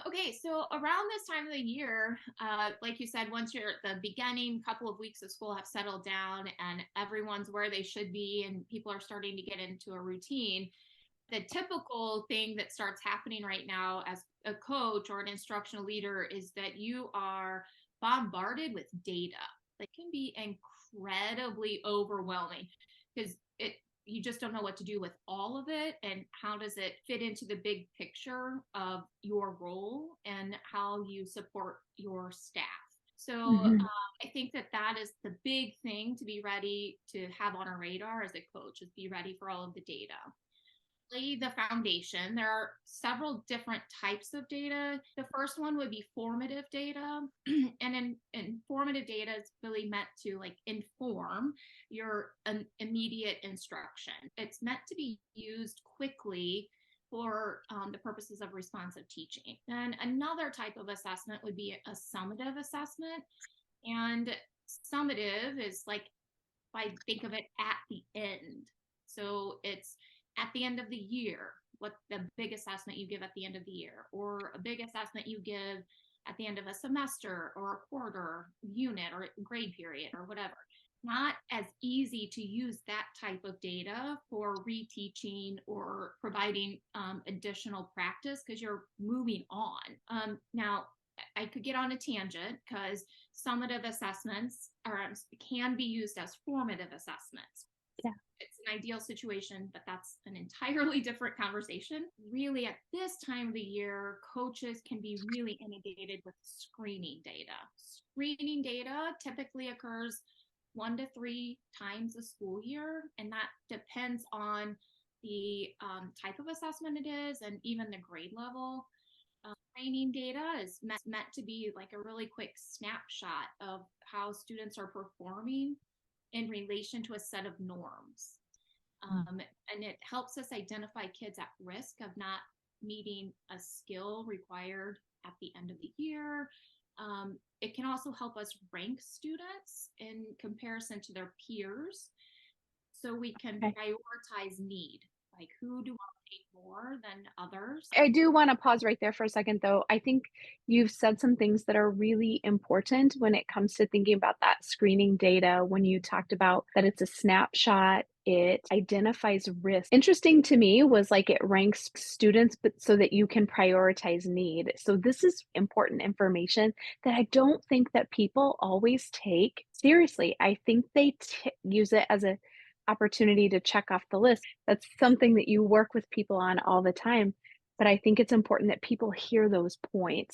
Okay, so around this time of the year, like you said, once you're at the beginning couple of weeks of school have settled down and everyone's where they should be and people are starting to get into a routine, the typical thing that starts happening right now as a coach or an instructional leader is that you are bombarded with data. It can be incredibly overwhelming because it you just don't know what to do with all of it and how does it fit into the big picture of your role and how you support your staff. So Mhm. I think that that is the big thing to be ready to have on our radar as a coach is be ready for all of the data. Lay the foundation. There are several different types of data. The first one would be formative data. Informative data is really meant to like inform your immediate instruction. It's meant to be used quickly for the purposes of responsive teaching. And another type of assessment would be a summative assessment. And summative is like, if I think of it at the end. So it's at the end of the year, what the big assessment you give at the end of the year, or a big assessment you give at the end of a semester or a quarter unit or grade period or whatever. Not as easy to use that type of data for reteaching or providing additional practice because you're moving on. Now, I could get on a tangent because summative assessments can be used as formative assessments. Yeah. It's an ideal situation, but that's an entirely different conversation. Really, at this time of the year, coaches can be really inundated with screening data. Screening data typically occurs 1 to 3 times a school year, and that depends on the type of assessment it is and even the grade level. Training data is meant to be like a really quick snapshot of how students are performing in relation to a set of norms. And it helps us identify kids at risk of not meeting a skill required at the end of the year. It can also help us rank students in comparison to their peers so we can Okay. prioritize need, like who do I need more than others. I do wanna pause right there for a second, though. I think you've said some things that are really important when it comes to thinking about that screening data, when you talked about that it's a snapshot, it identifies risk. Interesting to me was, like, it ranks students, but so that you can prioritize need. So this is important information that I don't think that people always take seriously. I think they use it as a opportunity to check off the list. That's something that you work with people on all the time, but I think it's important that people hear those points.